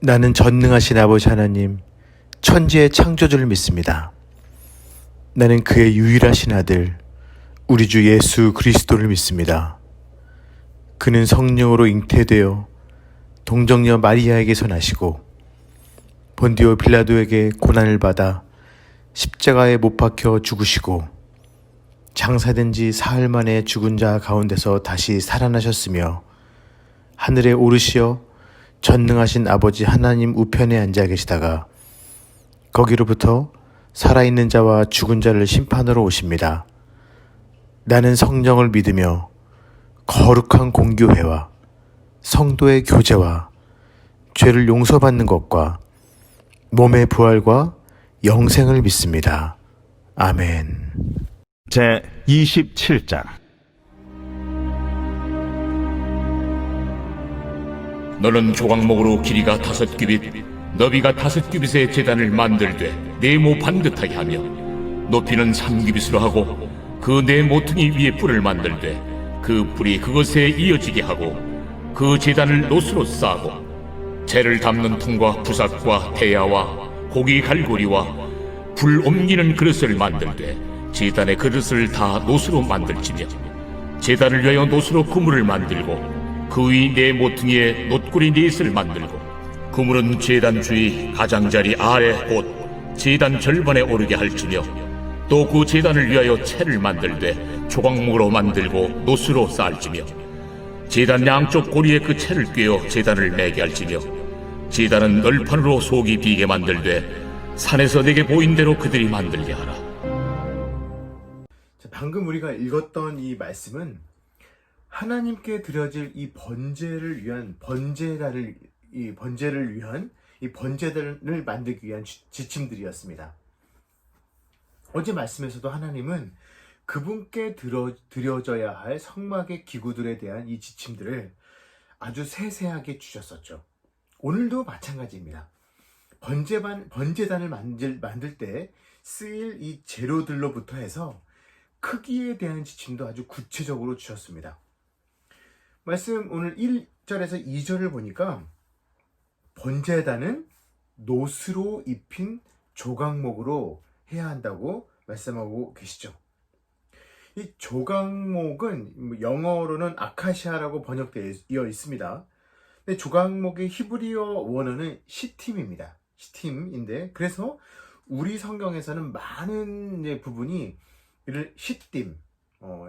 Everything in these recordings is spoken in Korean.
나는 전능하신 아버지 하나님, 천지의 창조주를 믿습니다. 나는 그의 유일하신 아들, 우리 주 예수 그리스도를 믿습니다. 그는 성령으로 잉태되어 동정녀 마리아에게서 나시고 본디오 빌라도에게 고난을 받아 십자가에 못 박혀 죽으시고 장사된 지 사흘 만에 죽은 자 가운데서 다시 살아나셨으며 하늘에 오르시어 전능하신 아버지 하나님 우편에 앉아 계시다가 거기로부터 살아있는 자와 죽은 자를 심판하러 오십니다. 나는 성령을 믿으며 거룩한 공교회와 성도의 교제와 죄를 용서받는 것과 몸의 부활과 영생을 믿습니다. 아멘. 제 27장. 너는 조각목으로 길이가 5규빗, 너비가 5규빗의 제단을 만들되 네모 반듯하게 하며 높이는 3규빗으로 하고 그 네 모퉁이 위에 뿔을 만들되 그 뿔이 그것에 이어지게 하고 그 제단을 노수로 싸고 재를 담는 통과 부삭과 대야와 고기 갈고리와 불 옮기는 그릇을 만들되 제단의 그릇을 다 노수로 만들지며 제단을 위하여 노수로 그물을 만들고 그 위 네 모퉁이에 놋구리 넷을 만들고 그물은 제단 주위 가장자리 아래 곧 제단 절반에 오르게 할지며 또 그 제단을 위하여 채를 만들되 조각목으로 만들고 노수로 쌓을지며 제단 양쪽 고리에 그 채를 꿰어 제단을 매게 할지며 제단은 널판으로 속이 비게 만들되 산에서 내게 보인 대로 그들이 만들게 하라. 방금 우리가 읽었던 이 말씀은 하나님께 드려질 이 번제를 위한 번제들을 만들기 위한 지침들이었습니다. 어제 말씀에서도 하나님은 그분께 드려져야 할 성막의 기구들에 대한 이 지침들을 아주 세세하게 주셨었죠. 오늘도 마찬가지입니다. 번제단을 만들 때 쓰일 이 재료들로부터 해서 크기에 대한 지침도 아주 구체적으로 주셨습니다. 말씀 오늘 1절에서 2절을 보니까 번제단은 노스로 입힌 조각목으로 해야 한다고 말씀하고 계시죠. 이 조각목은 영어로는 아카시아라고 번역되어 있습니다. 근데 조각목의 히브리어 원어는 시팀입니다. 시팀인데 그래서 우리 성경에서는 많은 부분이 이를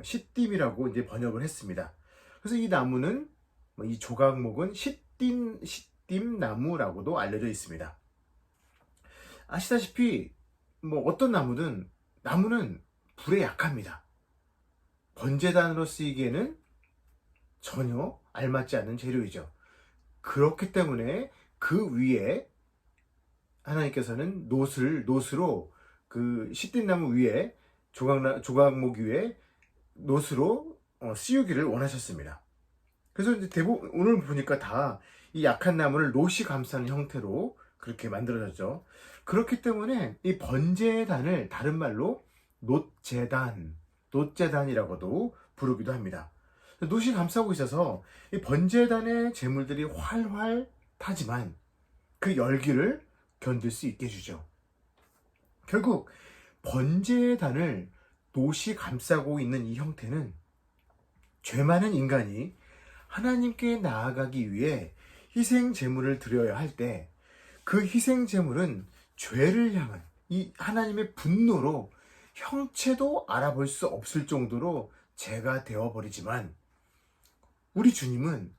시딤이라고 이제 번역을 했습니다. 그래서 이 나무는 이 조각목은 시딤 나무라고도 알려져 있습니다. 아시다시피 어떤 나무는 불에 약합니다. 번제단으로 쓰이기에는 전혀 알맞지 않는 재료이죠. 그렇기 때문에 그 위에 하나님께서는 노스로 그 시딤나무 위에 조각목 위에 노스로 씌우기를 원하셨습니다. 그래서 이제 대부분 오늘 보니까 다 이 약한 나무를 놋이 감싸는 형태로 그렇게 만들어졌죠. 그렇기 때문에 이 번제단을 다른 말로 놋제단이라고도 부르기도 합니다. 놋이 감싸고 있어서 이 번제단의 제물들이 활활 타지만 그 열기를 견딜 수 있게 해주죠. 결국 번제단을 놋이 감싸고 있는 이 형태는 죄 많은 인간이 하나님께 나아가기 위해 희생 제물을 드려야 할 때 그 희생 제물은 죄를 향한 이 하나님의 분노로 형체도 알아볼 수 없을 정도로 죄가 되어버리지만 우리 주님은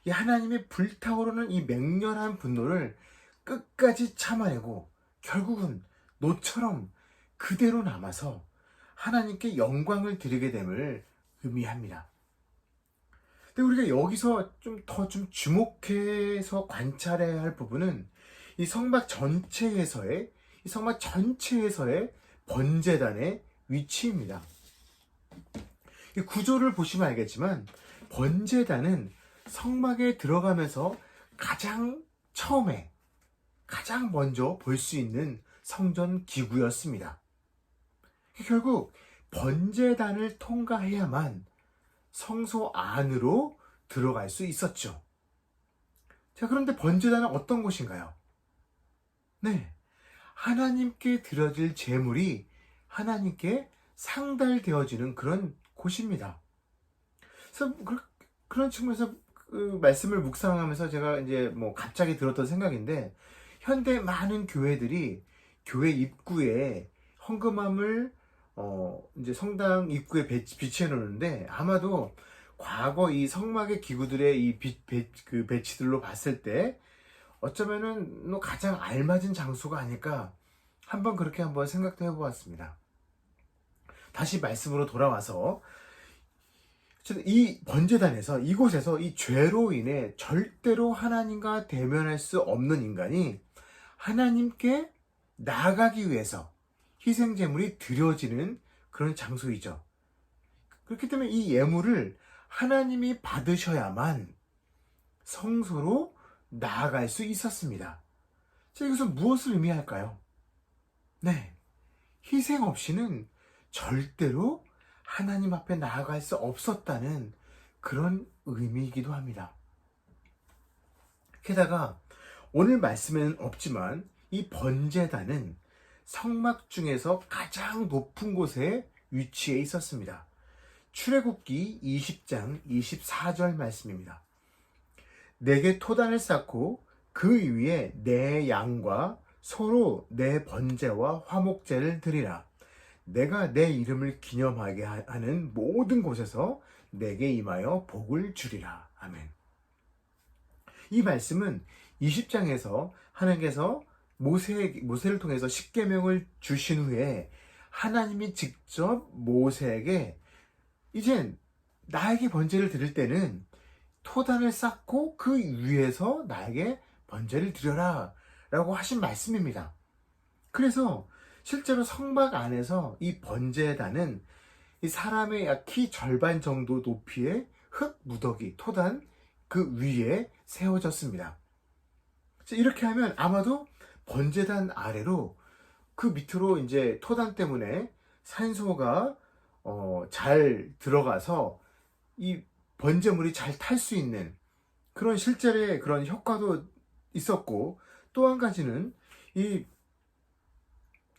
이 하나님의 불타오르는 이 맹렬한 분노를 끝까지 참아내고 결국은 놋처럼 그대로 남아서 하나님께 영광을 드리게 됨을 의미합니다. 근데 우리가 여기서 더 주목해서 관찰해야 할 부분은 이 성막 전체에서의 번제단의 위치입니다. 이 구조를 보시면 알겠지만 번제단은 성막에 들어가면서 가장 먼저 볼 수 있는 성전 기구였습니다. 결국 번제단을 통과해야만 성소 안으로 들어갈 수 있었죠. 자, 그런데 번제단은 어떤 곳인가요? 네, 하나님께 드려질 제물이 하나님께 상달되어지는 그런 곳입니다. 그래서 그런 측면에서 그 말씀을 묵상하면서 제가 이제 뭐 갑자기 들었던 생각인데, 현대 많은 교회들이 교회 입구에 헌금함을 이제 성당 입구에 비치해 놓는데, 아마도 과거 이 성막의 기구들의 이 그 배치들로 봤을 때 어쩌면은 뭐 가장 알맞은 장소가 아닐까, 한번 그렇게 한번 생각도 해보았습니다. 다시 말씀으로 돌아와서, 이 번제단에서, 이곳에서 이 죄로 인해 절대로 하나님과 대면할 수 없는 인간이 하나님께 나아가기 위해서 희생제물이 드려지는 그런 장소이죠. 그렇기 때문에 이 예물을 하나님이 받으셔야만 성소로 나아갈 수 있었습니다. 자, 이것은 무엇을 의미할까요? 네, 희생 없이는 절대로 하나님 앞에 나아갈 수 없었다는 그런 의미이기도 합니다. 게다가 오늘 말씀에는 없지만 이 번제단은 성막 중에서 가장 높은 곳에 위치해 있었습니다. 출애굽기 20장 24절 말씀입니다. 내게 토단을 쌓고 그 위에 내 양과 소로 내 번제와 화목제를 드리라. 내가 내 이름을 기념하게 하는 모든 곳에서 내게 임하여 복을 주리라. 아멘. 이 말씀은 20장에서 하나님께서 모세를 통해서 십계명을 주신 후에 하나님이 직접 모세에게 이젠 나에게 번제를 드릴 때는 토단을 쌓고 그 위에서 나에게 번제를 드려라 라고 하신 말씀입니다. 그래서 실제로 성막 안에서 이 번제단은 이 사람의 약 키 절반 정도 높이의 흙 무더기, 토단 그 위에 세워졌습니다. 이렇게 하면 아마도 번제단 아래로 그 밑으로 이제 토단 때문에 산소가 잘 들어가서 이 번제물이 잘 탈 수 있는 그런 실제의 그런 효과도 있었고, 또 한 가지는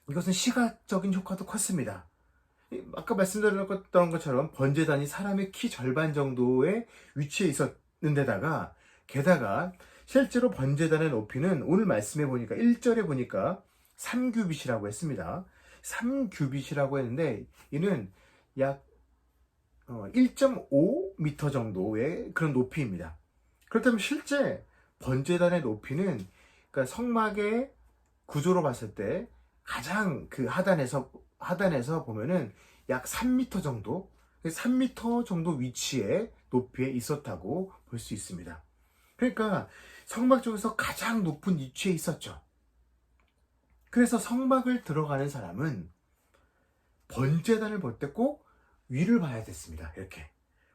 이것은 시각적인 효과도 컸습니다. 아까 말씀드렸던 것처럼 번제단이 사람의 키 절반 정도의 위치에 있었는데다가, 게다가 실제로 번제단의 높이는 오늘 말씀해 보니까 1절에 보니까 3규빗이라고 했습니다. 3규빗이라고 했는데 이는 약 1.5m 정도의 그런 높이입니다. 그렇다면 실제 번제단의 높이는, 그러니까 성막의 구조로 봤을 때 가장 그 하단에서 보면은 약 3m 정도, 3m 정도 위치에 높이에 있었다고 볼 수 있습니다. 그러니까 성막 중에서 가장 높은 위치에 있었죠. 그래서 성막을 들어가는 사람은 번제단을 볼 때 꼭 위를 봐야 됐습니다. 이렇게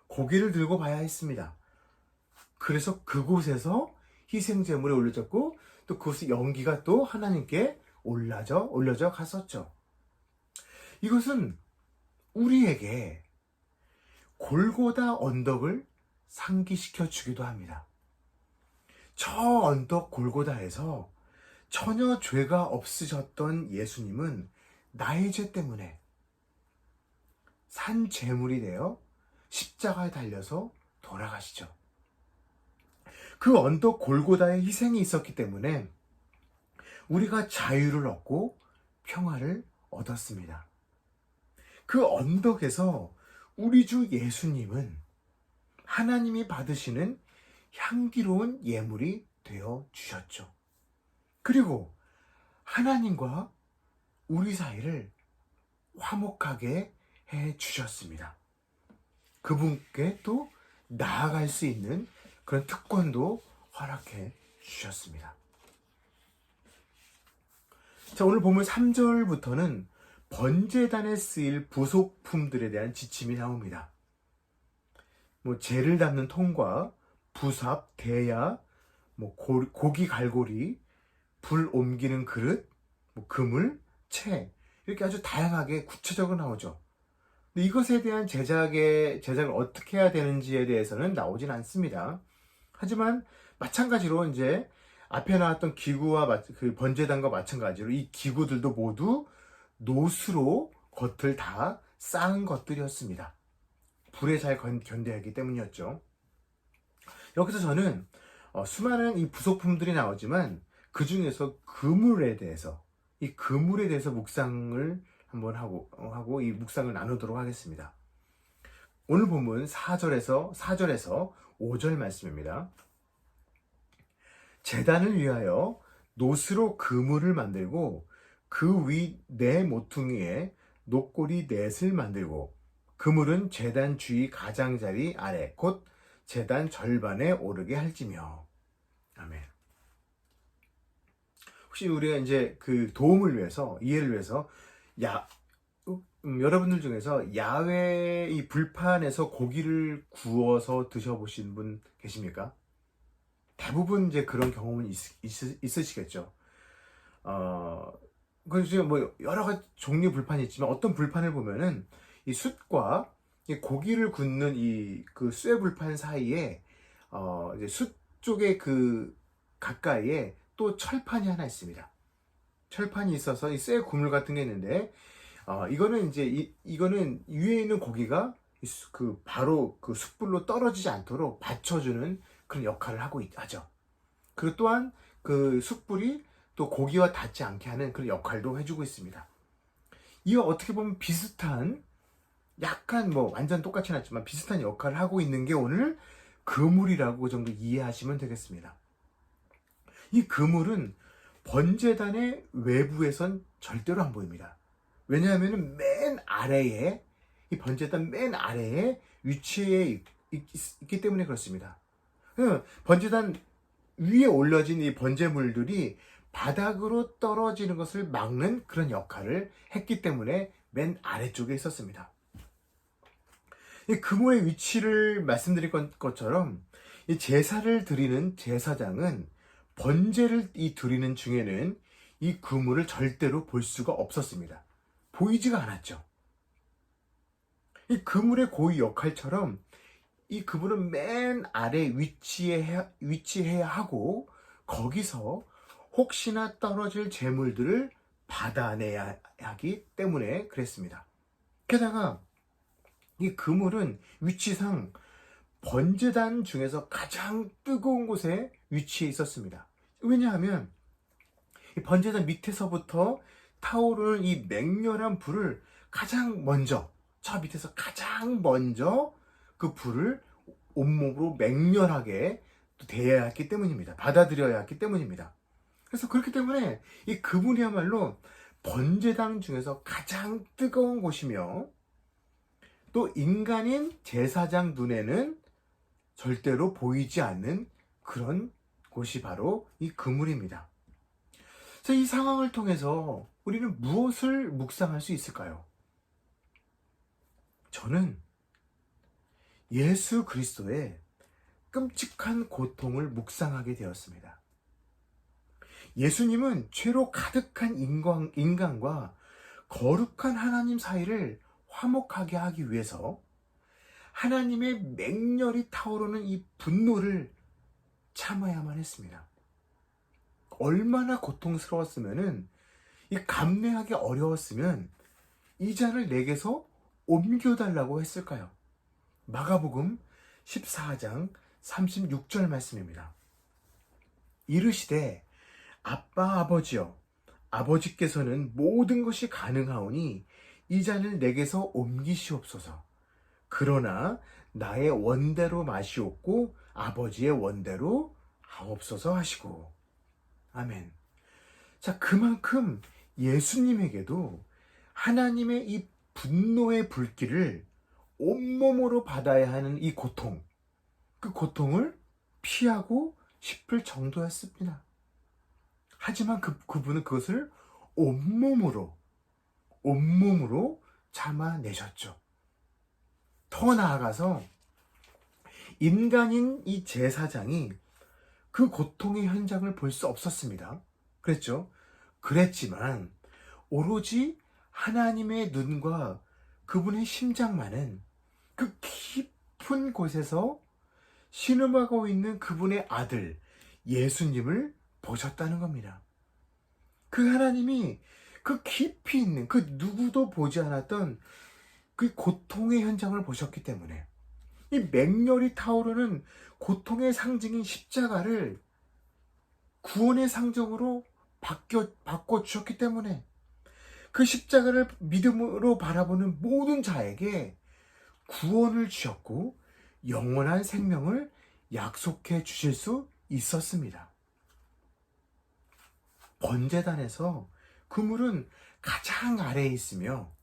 고개를 들고 봐야 했습니다. 그래서 그곳에서 희생제물이 올려졌고, 또 그곳의 연기가 또 하나님께 올려져 갔었죠. 이것은 우리에게 골고다 언덕을 상기시켜 주기도 합니다. 저 언덕 골고다에서 전혀 죄가 없으셨던 예수님은 나의 죄 때문에 산 제물이 되어 십자가에 달려서 돌아가시죠. 그 언덕 골고다에 희생이 있었기 때문에 우리가 자유를 얻고 평화를 얻었습니다. 그 언덕에서 우리 주 예수님은 하나님이 받으시는 향기로운 예물이 되어 주셨죠. 그리고 하나님과 우리 사이를 화목하게 해 주셨습니다. 그분께 또 나아갈 수 있는 그런 특권도 허락해 주셨습니다. 자, 오늘 본문 3절부터는 번제단에 쓰일 부속품들에 대한 지침이 나옵니다. 재를 담는 통과, 부삽, 대야, 고기 갈고리, 불 옮기는 그릇, 그물, 채, 이렇게 아주 다양하게 구체적으로 나오죠. 근데 이것에 대한 제작을 어떻게 해야 되는지에 대해서는 나오진 않습니다. 하지만 마찬가지로 이제 앞에 나왔던 기구와 그 번제단과 마찬가지로 이 기구들도 모두 노수로 겉을 다 쌓은 것들이었습니다. 불에 잘 견뎌야 하기 때문이었죠. 여기서 저는 수많은 이 부속품들이 나오지만 그 중에서 이 그물에 대해서 묵상을 한번 하고 이 묵상을 나누도록 하겠습니다. 오늘 본문 4절에서 5절 말씀입니다. 제단을 위하여 노스로 그물을 만들고 그 위 네 모퉁이에 녹고리 넷을 만들고 그물은 제단 주위 가장자리 아래 곧 제단 절반에 오르게 할지며. 아멘. 혹시 우리가 이제 그 도움을 위해서, 이해를 위해서 여러분들 중에서 야외 이 불판에서 고기를 구워서 드셔보신 분 계십니까? 대부분 이제 그런 경험은 있으시겠죠. 그래서 뭐 여러 가지 종류 불판이 있지만 어떤 불판을 보면은 이 숯과 이 고기를 굽는 이 그 쇠 불판 사이에 이제 숯 쪽에 그 가까이에 또 철판이 하나 있습니다. 철판이 있어서 이 쇠 그물 같은 게 있는데 이거는 이제 이거는 위에 있는 고기가 그 바로 그 숯불로 떨어지지 않도록 받쳐주는 그런 역할을 하죠. 그리고 또한 그 숯불이 또 고기와 닿지 않게 하는 그런 역할도 해주고 있습니다. 이와 어떻게 보면 비슷한, 약간 뭐 완전 똑같지는 않지만 비슷한 역할을 하고 있는 게 오늘 그물이라고 정도 이해하시면 되겠습니다. 이 그물은 번제단의 외부에선 절대로 안 보입니다. 왜냐하면 맨 아래에, 이 번제단 맨 아래에 위치해 있기 때문에 그렇습니다. 번제단 위에 올려진 이 번제물들이 바닥으로 떨어지는 것을 막는 그런 역할을 했기 때문에 맨 아래쪽에 있었습니다. 이 그물의 위치를 말씀드린 것처럼 이 제사를 드리는 제사장은 번제를 드리는 중에는 이 그물을 절대로 볼 수가 없었습니다. 보이지가 않았죠. 이 그물의 고유 역할처럼 이 그물은 맨 아래 위치해야 하고 거기서 혹시나 떨어질 재물들을 받아내야 하기 때문에 그랬습니다. 게다가 이 그물은 위치상 번제단 중에서 가장 뜨거운 곳에 위치해 있었습니다. 왜냐하면 이 번제단 밑에서부터 타오르는 이 맹렬한 불을 저 밑에서 가장 먼저 그 불을 온몸으로 맹렬하게 대해야 했기 때문입니다. 받아들여야 했기 때문입니다. 그래서 그렇기 때문에 이 그물이야말로 번제단 중에서 가장 뜨거운 곳이며 또 인간인 제사장 눈에는 절대로 보이지 않는 그런 곳이 바로 이 그물입니다. 자, 이 상황을 통해서 우리는 무엇을 묵상할 수 있을까요? 저는 예수 그리스도의 끔찍한 고통을 묵상하게 되었습니다. 예수님은 죄로 가득한 인간과 거룩한 하나님 사이를 화목하게 하기 위해서 하나님의 맹렬히 타오르는 이 분노를 참아야만 했습니다. 얼마나 고통스러웠으면은, 이 감내하기 어려웠으면 이 잔을 내게서 옮겨달라고 했을까요? 마가복음 14장 36절 말씀입니다. 이르시되 아빠 아버지여, 아버지께서는 모든 것이 가능하오니 이 잔을 내게서 옮기시옵소서. 그러나 나의 원대로 마시옵고 아버지의 원대로 하옵소서 하시고. 아멘. 자, 그만큼 예수님에게도 하나님의 이 분노의 불길을 온몸으로 받아야 하는 이 고통, 그 고통을 피하고 싶을 정도였습니다. 하지만 그분은 그것을 온몸으로 참아내셨죠. 더 나아가서 인간인 이 제사장이 그 고통의 현장을 볼 수 없었습니다. 그랬죠? 그랬지만 오로지 하나님의 눈과 그분의 심장만은 그 깊은 곳에서 신음하고 있는 그분의 아들, 예수님을 보셨다는 겁니다. 그 하나님이 그 깊이 있는 그 누구도 보지 않았던 그 고통의 현장을 보셨기 때문에 이 맹렬히 타오르는 고통의 상징인 십자가를 구원의 상징으로 바꿔주셨기 때문에 그 십자가를 믿음으로 바라보는 모든 자에게 구원을 주셨고 영원한 생명을 약속해 주실 수 있었습니다. 번제단에서 그물은 가장 아래에 있으며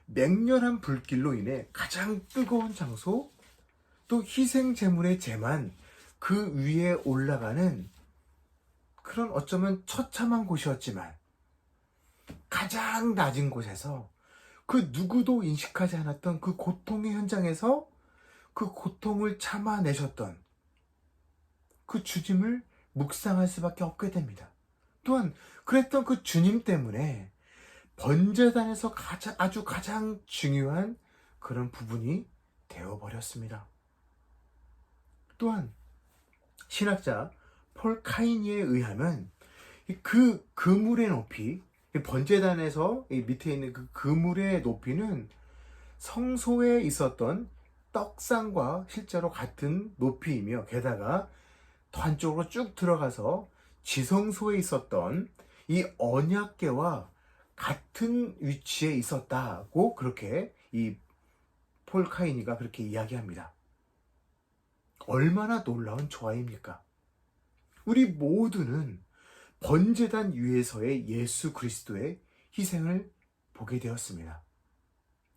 맹렬한 불길로 인해 가장 뜨거운 장소, 또 희생 제물의 재만 그 위에 올라가는 그런 어쩌면 처참한 곳이었지만 가장 낮은 곳에서 그 누구도 인식하지 않았던 그 고통의 현장에서 그 고통을 참아내셨던 그 주님을 묵상할 수밖에 없게 됩니다. 또한 그랬던 그 주님 때문에 번제단에서 아주 가장 중요한 그런 부분이 되어버렸습니다. 또한 신학자 폴 카이니에 의하면 그 그물의 높이, 번제단에서 밑에 있는 그 그물의 높이는 성소에 있었던 떡상과 실제로 같은 높이이며 게다가 더 안쪽으로 쭉 들어가서 지성소에 있었던 이 언약궤와 같은 위치에 있었다고 그렇게 이 폴 카이니가 그렇게 이야기합니다. 얼마나 놀라운 조화입니까? 우리 모두는 번제단 위에서의 예수 그리스도의 희생을 보게 되었습니다.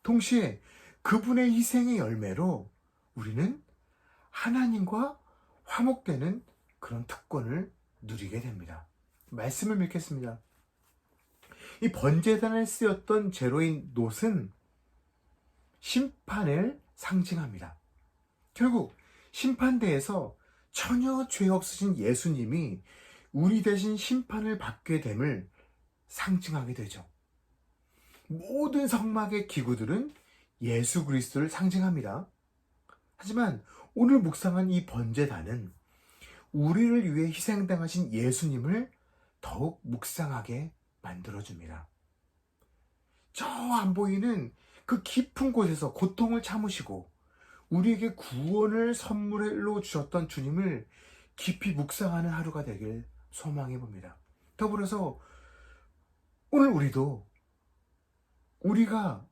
동시에 그분의 희생의 열매로 우리는 하나님과 화목되는 그런 특권을 누리게 됩니다. 말씀을 읽겠습니다. 이 번제단에 쓰였던 제로인 놋은 심판을 상징합니다. 결국 심판대에서 전혀 죄 없으신 예수님이 우리 대신 심판을 받게 됨을 상징하게 되죠. 모든 성막의 기구들은 예수 그리스도를 상징합니다. 하지만 오늘 묵상한 이 번제단은 우리를 위해 희생당하신 예수님을 더욱 묵상하게 만들어줍니다. 저 안 보이는 그 깊은 곳에서 고통을 참으시고 우리에게 구원을 선물로 주셨던 주님을 깊이 묵상하는 하루가 되길 소망해 봅니다. 더불어서 오늘 우리가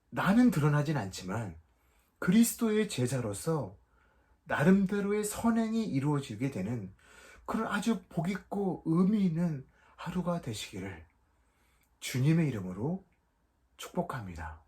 나는 드러나진 않지만 그리스도의 제자로서 나름대로의 선행이 이루어지게 되는 그런 아주 복있고 의미 있는 하루가 되시기를 주님의 이름으로 축복합니다.